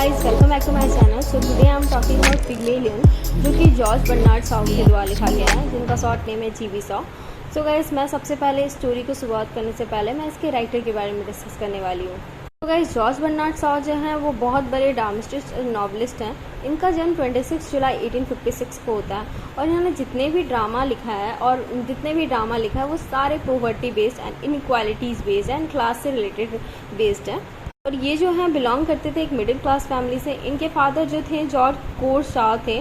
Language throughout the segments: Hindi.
guys, welcome back to my channel. So today I am talking about Pygmalion, जो कि जॉर्ज बर्नार्ड शॉ के द्वारा लिखा गया है, जिनका शॉर्ट नेम है जीवी शॉ. सो गाइस, मैं सबसे पहले इस स्टोरी को शुरुआत करने से पहले मैं इसके राइटर के बारे में डिस्कस करने वाली हूँ. तो गाइस, जॉर्ज बर्नार्ड शॉ जो हैं वो बहुत बड़े ड्रामेटिस्ट और नॉवलिस्ट हैं. इनका जन्म 26 जुलाई 1856 को होता है और इन्होंने जितने भी ड्रामा लिखा है वो सारे poverty based and inequalities based and class से रिलेटेड बेस्ड हैं. और ये जो हैं बिलोंग करते थे एक मिडिल क्लास फैमिली से. इनके फादर जो थे जॉर्ज कोर शॉ थे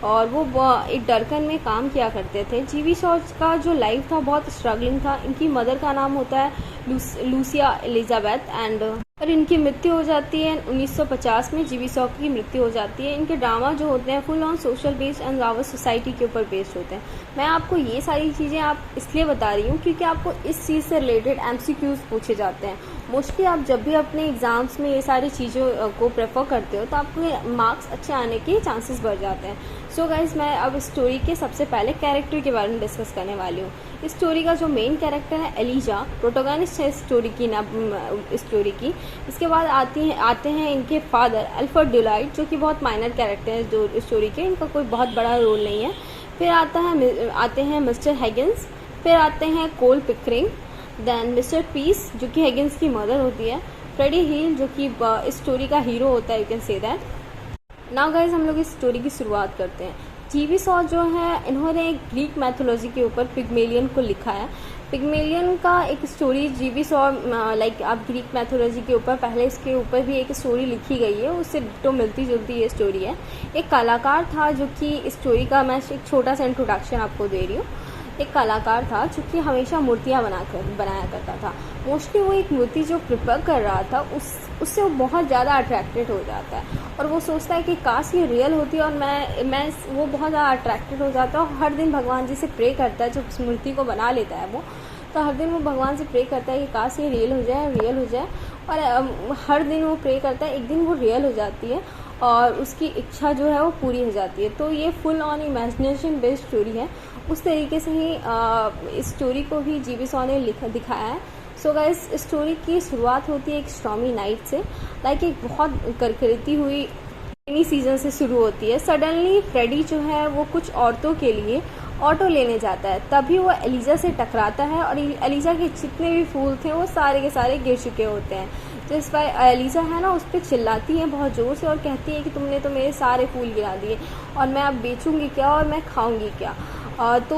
और वो एक डरकन में काम किया करते थे. जीवी शॉ का जो लाइफ था बहुत स्ट्रगलिंग था. इनकी मदर का नाम होता है लूसिया एलिजाबेथ एंड और इनकी मृत्यु हो जाती है 1950 में. जीवी शॉ की मृत्यु हो जाती है. इनके ड्रामा जो होते हैं full on social based and our society के ऊपर बेस्ड होते हैं. मैं आपको ये सारी चीज़ें आप इसलिए बता रही हूँ क्योंकि आपको इस चीज़ से रिलेटेड MCQs पूछे जाते हैं. मोस्टली आप जब भी अपने एग्ज़ाम्स में ये सारी चीज़ों को प्रेफर करते हो तो आपके मार्क्स अच्छे आने के चांसेस बढ़ जाते हैं. सो गाइज, मैं अब स्टोरी के सबसे पहले कैरेक्टर के बारे में डिस्कस करने वाली हूँ. इस स्टोरी का जो मेन कैरेक्टर है एलिजा, प्रोटोगनिस्ट है स्टोरी की. इसके बाद आते हैं इनके फादर अल्फ्रेड डुलाइट, जो कि बहुत माइनर कैरेक्टर है जो स्टोरी के. इनका कोई बहुत बड़ा रोल नहीं है. फिर आते हैं मिस्टर हैगिंस. फिर आते हैं कोल पिकरिंग. देन मिस्टर पीस, जो कि हैगिंस की मदर होती है. फ्रेडी हिल, जो कि इस स्टोरी का हीरो होता है, you can say that. Now guys, हम लोग इस स्टोरी की शुरुआत करते हैं. जीवी शॉ जो है इन्होंने ग्रीक मैथोलॉजी के ऊपर पिग्मेलियन को लिखा है. पिग्मेलियन का एक स्टोरी जीवी शॉ लाइक आप ग्रीक मैथोलॉजी के ऊपर पहले इसके ऊपर भी एक स्टोरी लिखी गई है, उससे तो मिलती जुलती ये स्टोरी है. एक कलाकार था जो कि इस स्टोरी का मैं एक छोटा सा इंट्रोडक्शन आपको दे रही हूँ. एक कलाकार था जो कि हमेशा मूर्तियाँ बनाया करता था. मोस्टली वो एक मूर्ति जो प्रिपेयर कर रहा था उससे वो बहुत ज़्यादा अट्रैक्टेड हो जाता है और वो सोचता है कि काश ये रियल होती है और मैं वो बहुत ज़्यादा अट्रैक्टेड हो जाता है. और हर दिन भगवान जी से प्रे करता है. जब उस मूर्ति को बना लेता है वो, तो हर दिन वो भगवान से प्रे करता है कि काश ये रियल हो जाए. और हर दिन वो प्रे करता है. एक दिन वो रियल हो जाती है और उसकी इच्छा जो है वो पूरी हो जाती है. तो ये full on imagination based story है. उस तरीके से ही इस स्टोरी को भी जीवी शॉ ने दिखाया है. सो गाइस, स्टोरी की शुरुआत होती है एक स्टॉर्मी नाइट से. लाइक एक बहुत करकरती हुई रेनी सीजन से शुरू होती है. सडनली फ्रेडी जो है वो कुछ औरतों के लिए ऑटो लेने जाता है. तभी वो एलिजा से टकराता है और एलिजा के जितने भी फूल थे वो सारे के सारे गिर चुके होते हैं. तो इस पर एलिजा है ना उस पर चिल्लाती है बहुत ज़ोर से और कहती है कि तुमने तो मेरे सारे फूल गिरा दिए और मैं अब बेचूंगी क्या और मैं खाऊंगी क्या. तो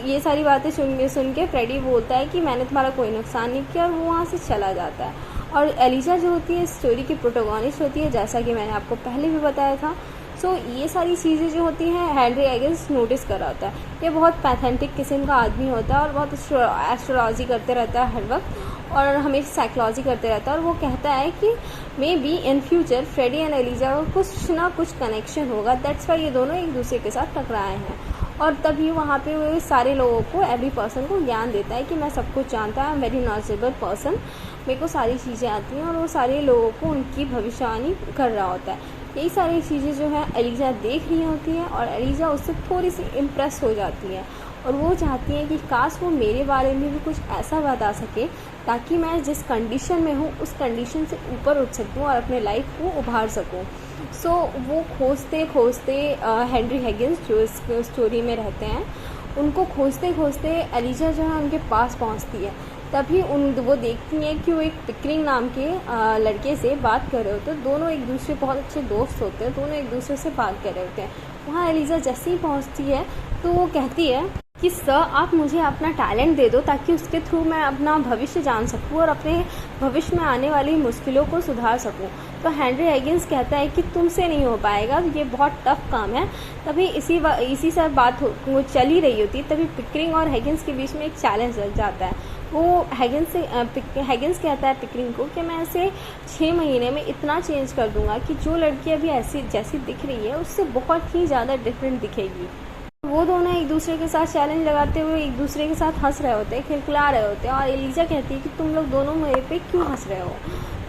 ये सारी बातें सुन के फ्रेडी बोलता है कि मैंने तुम्हारा कोई नुकसान नहीं किया और वो वहाँ से चला जाता है. और एलिजा जो होती है स्टोरी की प्रोटोगोनिस्ट होती है, जैसा कि मैंने आपको पहले भी बताया था. सो ये सारी चीज़ें जो होती हैं हेनरी हैगिंस नोटिस कर रहा होता है. ये बहुत पैथेटिक किस्म का आदमी होता है और बहुत एस्ट्रोलॉजी करते रहता है हर वक्त और हमेशा साइकोलॉजी करते रहता है. और वो कहता है कि maybe in future Freddy and Eliza का कुछ ना कुछ कनेक्शन होगा. दैट्स वाई ये दोनों एक दूसरे के साथ टकराए हैं. और तभी वहाँ पे वो सारे लोगों को एवरी पर्सन को ज्ञान देता है कि मैं सब कुछ जानता हूँ, वेरी नॉलेजेबल पर्सन, मेरे को सारी चीज़ें आती हैं. और वो सारे लोगों को उनकी भविष्यवाणी कर रहा होता है. यही सारी चीज़ें जो है एलिजा देख रही होती है और एलिजा उससे थोड़ी सी इम्प्रेस हो जाती है और वो चाहती है कि काश वो मेरे बारे में भी कुछ ऐसा बता सके ताकि मैं जिस कंडीशन में हूँ उस कंडीशन से ऊपर उठ सकूँ और अपने लाइफ को उभार सकूँ. सो वो खोजते हेनरी हैगिंस जो इस स्टोरी में रहते हैं, उनको खोजते एलिजा जो है उनके पास पहुंचती है. तभी वो देखती हैं कि वो एक पिकरिंग नाम के लड़के से बात कर रहे होते हैं. दोनों एक दूसरे बहुत अच्छे दोस्त होते हैं. दोनों एक दूसरे से बात कर रहे होते हैं. वहाँ एलिजा जैसे ही पहुँचती है तो वो कहती है कि सर, आप मुझे अपना टैलेंट दे दो ताकि उसके थ्रू मैं अपना भविष्य जान सकूं और अपने भविष्य में आने वाली मुश्किलों को सुधार सकूं. तो हेनरी हैगिंस कहता है कि तुमसे नहीं हो पाएगा, ये बहुत टफ काम है. तभी इसी से बात वो चल ही रही होती. तभी पिकरिंग और हैगिंस के बीच में एक चैलेंज लग जाता है. वो हैगिंस कहता है पिकरिंग को कि मैं इसे 6 महीने में इतना चेंज कर दूंगा कि जो लड़की अभी ऐसी जैसी दिख रही है उससे बहुत ही ज़्यादा डिफरेंट दिखेगी. वो दोनों एक दूसरे के साथ चैलेंज लगाते हुए एक दूसरे के साथ हंस रहे होते हैं, खिलखिला रहे होते हैं. और एलिजा कहती है कि तुम लोग दोनों मेरे पे क्यों हंस रहे हो.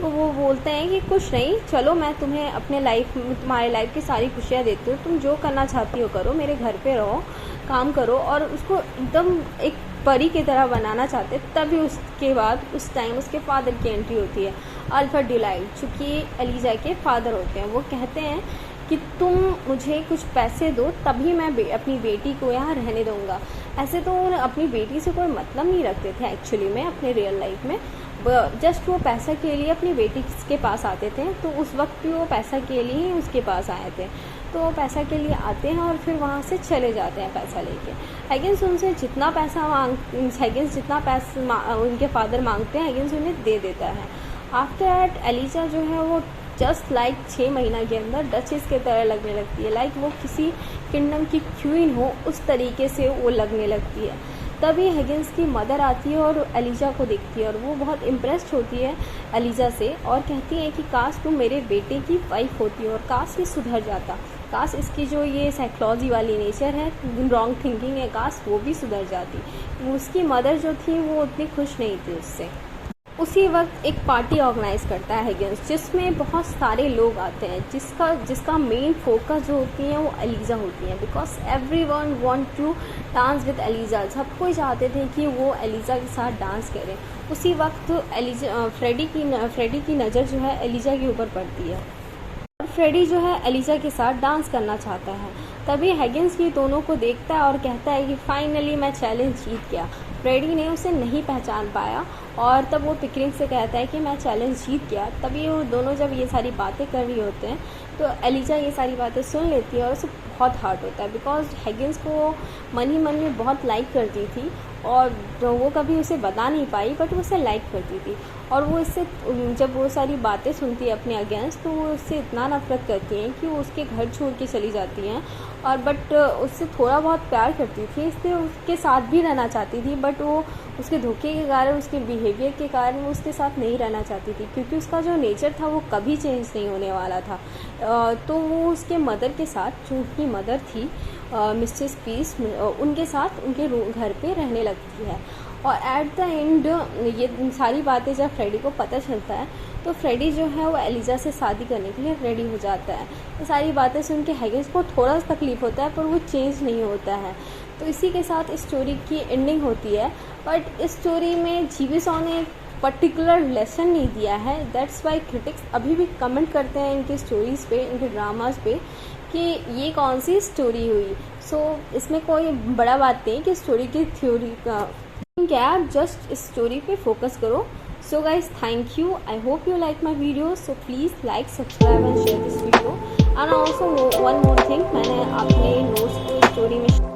तो वो बोलते हैं कि कुछ नहीं, चलो मैं तुम्हें अपने तुम्हारे लाइफ की सारी खुशियाँ देती हूँ, तुम जो करना चाहती हो करो, मेरे घर पे रहो, काम करो. और उसको एकदम एक परी की तरह बनाना चाहते. तभी उसके बाद उस टाइम उसके फादर की एंट्री होती है. अल्फ्रेड ड्यूलाइट जो कि एलिजा के फादर होते हैं, वो कहते हैं कि तुम मुझे कुछ पैसे दो तभी मैं अपनी बेटी को यहाँ रहने दूँगा। ऐसे तो वो अपनी बेटी से कोई मतलब नहीं रखते थे एक्चुअली में अपने रियल लाइफ में, जस्ट वो पैसा के लिए अपनी बेटी के पास आते थे। तो उस वक्त भी वो पैसा के लिए ही उसके पास आए थे। तो वो पैसा के लिए आते हैं और फिर वहाँ से चले जाते हैं पैसा लेके। हैगिंस उनसे जितना पैसा उनके फादर मांगते हैं हैगिंस उन्हें दे देता है। आफ्टर दैट एलिजा जो है वो जस्ट लाइक 6 महीना के अंदर डचेस के तरह लगने लगती है, लाइक वो किसी किंगडम की क्वीन हो उस तरीके से वो लगने लगती है। तभी हैगिंस की मदर आती है और एलिजा को देखती है और वो बहुत इम्प्रेस्ड होती है एलिजा से और कहती है कि काश तुम मेरे बेटे की वाइफ होती और काश ये सुधर जाता, काश इसकी जो ये साइकोलॉजी वाली नेचर है, रॉन्ग थिंकिंग है, काश वो भी सुधर जाती। उसकी मदर जो थी वो उतनी खुश नहीं थी उससे। उसी वक्त एक पार्टी ऑर्गेनाइज करता है हैगिंस जिसमें बहुत सारे लोग आते हैं, जिसका मेन फोकस जो होती है वो एलिजा होती है, because everyone want to dance with Eliza. सब कोई चाहते थे कि वो एलिजा के साथ डांस करें। उसी वक्त फ्रेडी की नज़र जो है एलिजा के ऊपर पड़ती है और फ्रेडी जो है एलिजा के साथ डांस करना चाहता है। तभी हैगिंस भी दोनों को देखता है और कहता है कि फाइनली मैं चैलेंज जीत गया। फ्रेडी ने उसे नहीं पहचान पाया और तब वो पिकरिंग से कहता है कि मैं चैलेंज जीत गया। तभी वो दोनों जब ये सारी बातें कर रही होते हैं तो एलिजा ये सारी बातें सुन लेती है और उसे बहुत हर्ट होता है, बिकॉज हैगिंस को मन ही मन में बहुत लाइक करती थी और तो वो कभी उसे बता नहीं पाई, बट वो उसे लाइक करती थी। और वो इससे जब वो सारी बातें सुनती है अपने अगेंस्ट तो वो उससे इतना नफरत करती हैं कि वो उसके घर छोड़ के चली जाती हैं। और बट उससे थोड़ा बहुत प्यार करती थी, इसलिए उसके साथ भी रहना चाहती थी, बट वो उसके धोखे के कारण, उसके बिहेवियर के कारण वो उसके साथ नहीं रहना चाहती थी, क्योंकि उसका जो नेचर था वो कभी चेंज नहीं होने वाला था। तो वो उसके मदर के साथ, जो उसकी मदर थी मिसेस पीस, उनके साथ उनके घर पे रहने लगती है। और एट द एंड ये सारी बातें जब फ्रेडी को पता चलता है तो फ्रेडी जो है वो एलिजा से शादी करने के लिए रेडी हो जाता है। ये सारी बातें सुन के हैगिंस को थोड़ा सा तकलीफ होता है पर वो चेंज नहीं होता है। तो इसी के साथ इस स्टोरी की एंडिंग होती है। बट इस स्टोरी में जीवी सॉ ने एक पर्टिकुलर लेसन नहीं दिया है। दैट्स वाई क्रिटिक्स अभी भी कमेंट करते हैं इनके स्टोरीज़ पे, इनके ड्रामाज पे कि ये कौन सी स्टोरी हुई। सो इसमें कोई बड़ा बात नहीं कि स्टोरी की थ्योरी का क्या, आप जस्ट इस स्टोरी पे फोकस करो। So guys thank you, I hope you like my video. So please like, subscribe and share this video. And also one more thing, मैंने अपने नोट्स को स्टोरी में